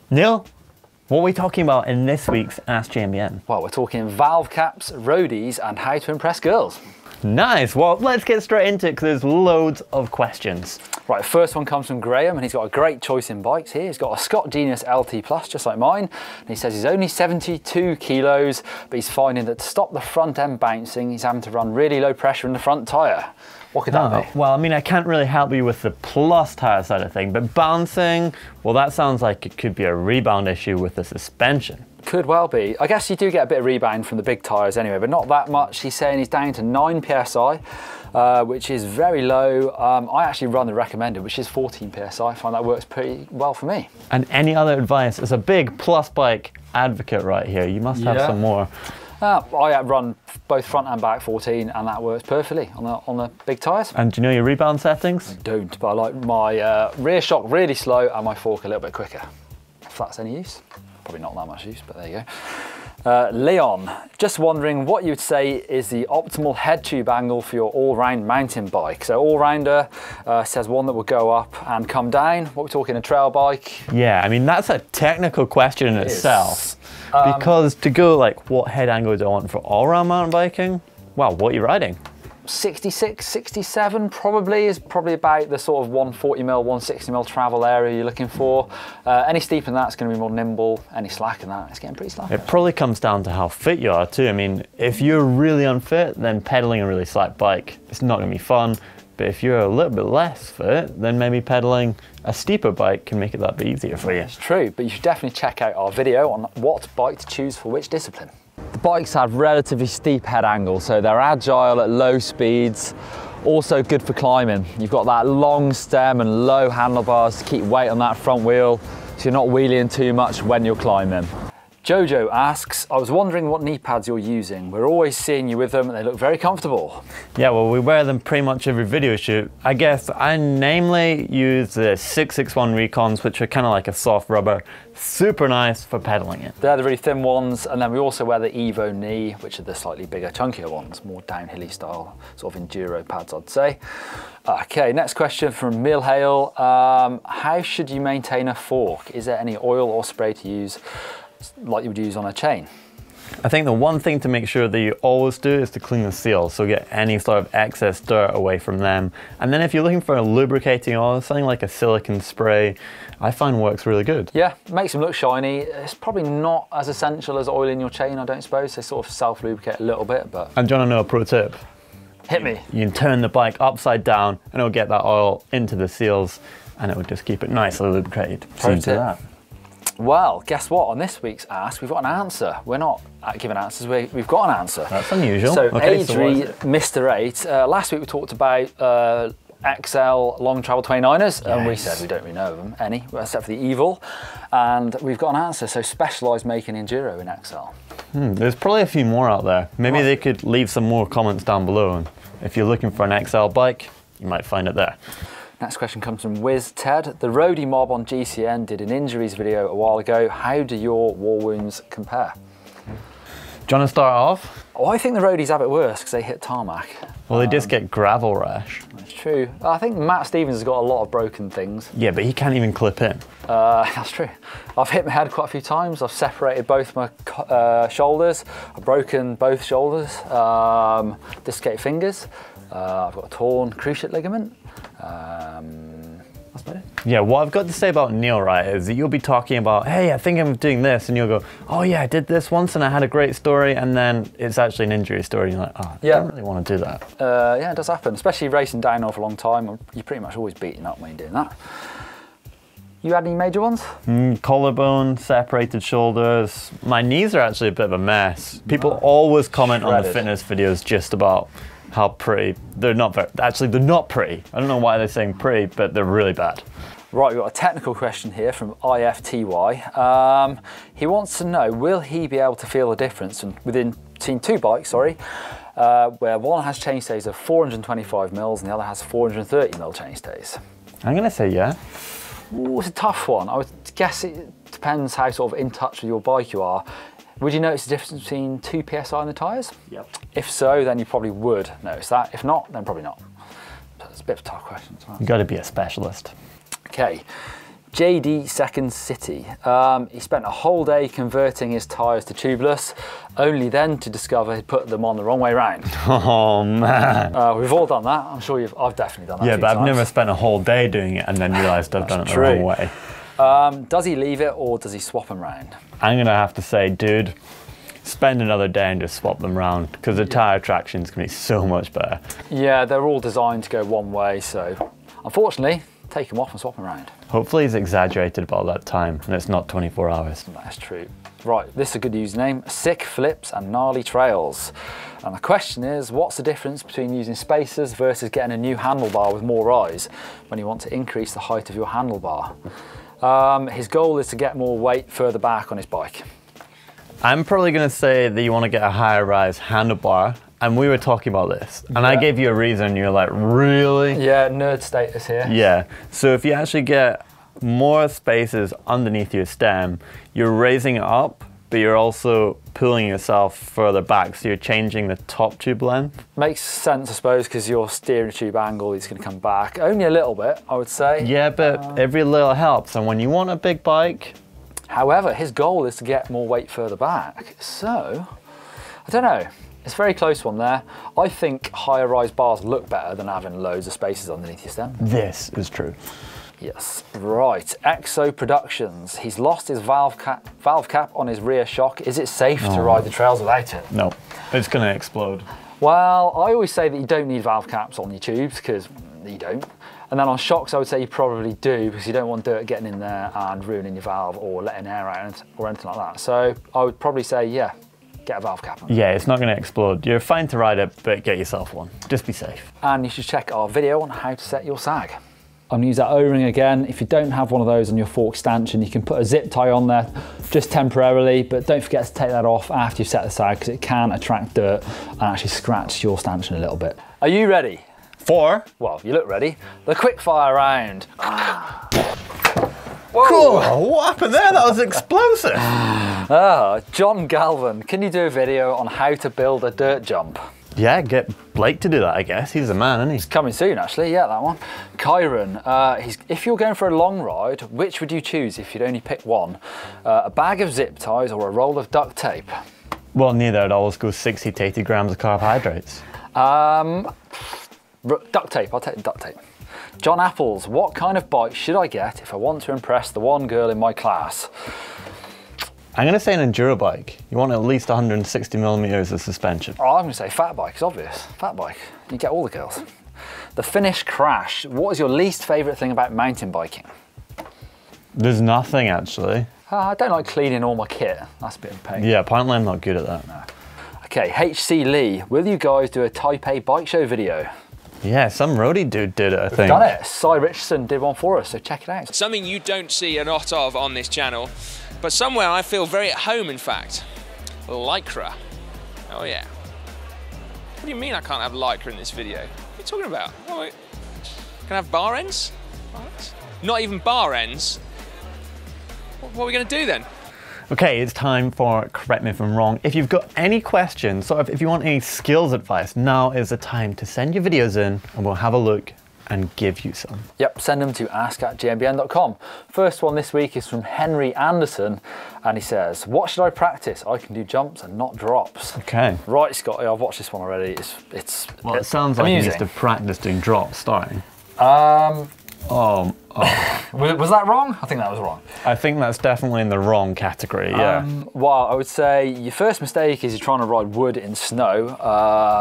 Neil, what are we talking about in this week's Ask GMBN? Well, we're talking valve caps, roadies, and how to impress girls. Nice, well, let's get straight into it because there's loads of questions. Right, first one comes from Graham, and he's got a great choice in bikes here. He's got a Scott Genius LT Plus, just like mine, and he says he's only 72 kilos, but he's finding that to stop the front end bouncing, he's having to run really low pressure in the front tyre. What could that be? Well, I mean, I can't really help you with the plus tyre side of things, but bouncing, well, that sounds like it could be a rebound issue with the suspension. Could well be. I guess you do get a bit of rebound from the big tyres anyway, but not that much. He's saying he's down to 9 PSI, which is very low. I actually run the recommended, which is 14 PSI. I find that works pretty well for me. And any other advice? As a big plus bike advocate right here, you must have some more. I run both front and back 14, and that works perfectly on the big tyres. And do you know your rebound settings? I don't, but I like my rear shock really slow and my fork a little bit quicker, if that's any use. Probably not that much use, but there you go. Leon, just wondering what you would say is the optimal head tube angle for your all-round mountain bike. So all-rounder says one that will go up and come down. What we're talking, a trail bike? Yeah, I mean, that's a technical question in itself. Because to go like, what head angle do I want for all-round mountain biking? Well, what are you riding? 66, 67 is probably about the sort of 140mm, 160mm travel area you're looking for. Any steeper than that's going to be more nimble. Any slack in that, it's getting pretty slack. It probably comes down to how fit you are too. I mean, if you're really unfit, then pedaling a really slack bike, it's not going to be fun. But if you're a little bit less fit, then maybe pedaling a steeper bike can make it that bit easier for you. It's true, but you should definitely check out our video on what bike to choose for which discipline. The bikes have relatively steep head angles, so they're agile at low speeds, also good for climbing. You've got that long stem and low handlebars to keep weight on that front wheel, so you're not wheeling too much when you're climbing. Jojo asks, I was wondering what knee pads you're using. We're always seeing you with them and they look very comfortable. Yeah, well, we wear them pretty much every video shoot. I guess I namely use the 661 Recons, which are kind of like a soft rubber. Super nice for pedaling it. They're the really thin ones, and then we also wear the Evo knee, which are the slightly bigger, chunkier ones, more downhilly style, sort of enduro pads, I'd say. Okay, next question from Milhale. How should you maintain a fork? Is there any oil or spray to use like you would use on a chain? I think the one thing to make sure that you always do is to clean the seals, so get any sort of excess dirt away from them. And then if you're looking for a lubricating oil, something like a silicone spray, I find works really good. Yeah, makes them look shiny. It's probably not as essential as oiling your chain, I don't suppose. They sort of self-lubricate a little bit, but... And do you want to know a pro tip? Hit me. You can turn the bike upside down and it'll get that oil into the seals and it will just keep it nicely lubricated. Pro tip. Well, guess what? On this week's Ask, we've got an answer. We're not giving answers, we've got an answer. That's unusual. So, okay, Adri, Mr. 8, last week we talked about XL long travel 29ers, yes. And we said we don't really know of them, any, except for the Evil. And we've got an answer, so Specialized making enduro in XL. There's probably a few more out there. Maybe they could leave some more comments down below. And if you're looking for an XL bike, you might find it there. Next question comes from Wiz Ted. The roadie mob on GCN did an injuries video a while ago. How do your war wounds compare? Do you want to start off? Oh, I think the roadies have it worse because they hit tarmac. Well, they just get gravel rash. That's true. I think Matt Stevens has got a lot of broken things. Yeah, but he can't even clip in. That's true. I've hit my head quite a few times. I've separated both my shoulders. I've broken both shoulders. Dislocated fingers. I've got a torn cruciate ligament. That's about it. Yeah, what I've got to say about Neil, right, is that you'll be talking about, hey, I think I'm doing this, and you'll go, oh yeah, I did this once and I had a great story, and then it's actually an injury story, and you're like, oh, I don't really want to do that. Yeah, it does happen, especially racing downhill for a long time. You're pretty much always beating up when you're doing that. You had any major ones? Collarbone, separated shoulders. My knees are actually a bit of a mess. People always comment on the fitness videos just about how pretty. They're not very, actually they're not pretty. I don't know why they're saying pretty, but they're really bad. Right, we've got a technical question here from IFTY. He wants to know, will he be able to feel the difference between two bikes, where one has chainstays of 425mm and the other has 430mm chainstays? I'm gonna say yeah. Ooh, it's a tough one. I would guess it depends how sort of in touch with your bike you are. Would you notice the difference between 2 PSI in the tyres? Yep. If so, then you probably would notice that. If not, then probably not. So it's a bit of a tough question. You've got to be a specialist. Okay. JD Second City. He spent a whole day converting his tyres to tubeless, only then to discover he'd put them on the wrong way round. Oh man. We've all done that. I'm sure I've definitely done that. Yeah, but I've never spent a whole day doing it and then realised I've done it the wrong way. Does he leave it or does he swap them round? I'm gonna have to say, dude, spend another day and just swap them round, because the tyre traction is going to be so much better. Yeah, they're all designed to go one way, so unfortunately, take them off and swap them around. Hopefully he's exaggerated about that time and it's not 24 hours. That's true. Right, this is a good username, Sick Flips and Gnarly Trails. And the question is, what's the difference between using spacers versus getting a new handlebar with more rise when you want to increase the height of your handlebar? His goal is to get more weight further back on his bike. I'm probably going to say that you want to get a higher rise handlebar, and we were talking about this, and I gave you a reason, you're like, really? Yeah, nerd status here. Yeah, so if you actually get more spaces underneath your stem, you're raising it up, but you're also pulling yourself further back, so you're changing the top tube length. Makes sense, I suppose, because your steering tube angle is going to come back. Only a little bit, I would say. Yeah, but every little helps, and when you want a big bike. However, his goal is to get more weight further back, so I don't know. It's a very close one there. I think higher rise bars look better than having loads of spaces underneath your stem. This is true. Yes, right. Exo Productions. He's lost his valve cap on his rear shock. Is it safe to ride the trails without it? No, it's going to explode. Well, I always say that you don't need valve caps on your tubes, because you don't. And then on shocks, I would say you probably do, because you don't want dirt getting in there and ruining your valve or letting air out or anything like that. So I would probably say, yeah, get a valve cap on. Yeah, it's not going to explode. You're fine to ride it, but get yourself one. Just be safe. And you should check our video on how to set your sag. I'm going to use that O-ring again. If you don't have one of those on your fork stanchion, you can put a zip tie on there just temporarily, but don't forget to take that off after you've set the sag, because it can attract dirt and actually scratch your stanchion a little bit. Are you ready? For? Well, you look ready. The quickfire round. Whoa. Cool. What happened there? That was explosive. John Galvin, can you do a video on how to build a dirt jump? Yeah, get Blake to do that, I guess. He's the man, isn't he? It's coming soon, actually. Yeah, that one. Kyron, if you're going for a long ride, which would you choose if you'd only pick one? A bag of zip ties or a roll of duct tape? Well, neither. I'd always go 60 to 80 grams of carbohydrates. Duct tape. I'll take the duct tape. John Apples, what kind of bike should I get if I want to impress the one girl in my class? I'm going to say an enduro bike. You want at least 160 millimeters of suspension. Oh, I'm going to say fat bike. It's obvious. Fat bike. You get all the girls. The Finnish Crash. What is your least favourite thing about mountain biking? There's nothing, actually. I don't like cleaning all my kit. That's a bit of a pain. Yeah, apparently I'm not good at that. No. Okay, HC Lee, will you guys do a Type A bike show video? Yeah, some roadie dude did it, I think. Done it. Cy Richardson did one for us, so check it out. Something you don't see a lot of on this channel, but somewhere I feel very at home, in fact. Lycra. Oh yeah. What do you mean I can't have lycra in this video? What are you talking about? Oh, wait. Can I have bar ends? What? Not even bar ends? What are we going to do then? Okay, it's time for Correct Me If I'm Wrong. If you've got any questions, sort of if you want any skills advice, now is the time to send your videos in and we'll have a look and give you some. Yep, send them to ask@gmbn.com. First one this week is from Henry Anderson, and he says, what should I practice? I can do jumps and not drops. Okay. Right, Scotty, I've watched this one already. Well, it sounds like amusing. he needs to practice doing drops starting. Was that wrong? I think that was wrong. I think that's definitely in the wrong category, yeah. Well, I would say your first mistake is you're trying to ride wood in snow.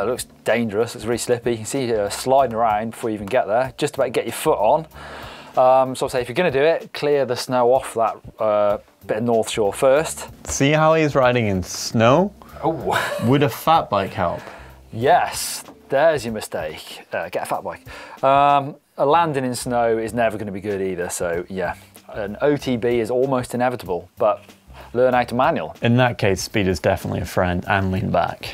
It looks dangerous, it's really slippy. You can see you sliding around before you even get there, just about to get your foot on. So I'd say if you're going to do it, clear the snow off that bit of North Shore first. See how he's riding in snow? Oh. Would a fat bike help? Yes, there's your mistake. Get a fat bike. A landing in snow is never going to be good either, so yeah, an OTB is almost inevitable, but learn how to manual. In that case, speed is definitely a friend, and lean back.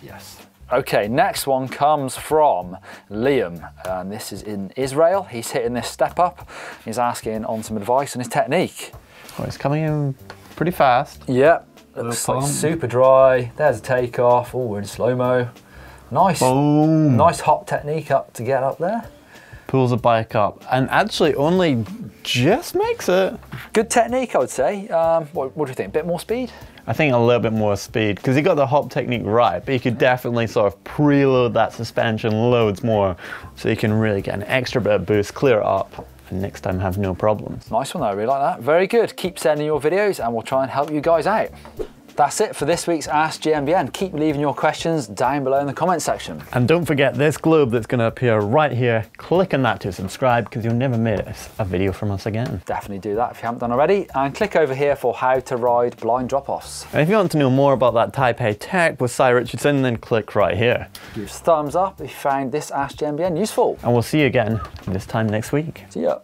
Yes. Okay, next one comes from Liam, and this is in Israel. He's hitting this step up. He's asking on some advice on his technique. Oh, it's coming in pretty fast. Yep, looks like super dry. There's a takeoff. Oh, we're in slow-mo. Nice, Boom. Nice hop technique up to get up there. pulls the bike up, and actually only just makes it. Good technique, I would say. What do you think? A bit more speed? I think a little bit more speed, because he got the hop technique right, but you could definitely sort of preload that suspension loads more, so you can really get an extra bit of boost, clear it up, and next time have no problems. Nice one though, I really like that. Very good. Keep sending your videos and we'll try and help you guys out. That's it for this week's Ask GMBN. Keep leaving your questions down below in the comment section. And don't forget this globe that's going to appear right here. Click on that to subscribe, because you'll never miss a video from us again. Definitely do that if you haven't done already. And click over here for how to ride blind drop-offs. And if you want to know more about that Type A tech with Cy Richardson, then click right here. Give us a thumbs up if you found this Ask GMBN useful. And we'll see you again this time next week. See ya.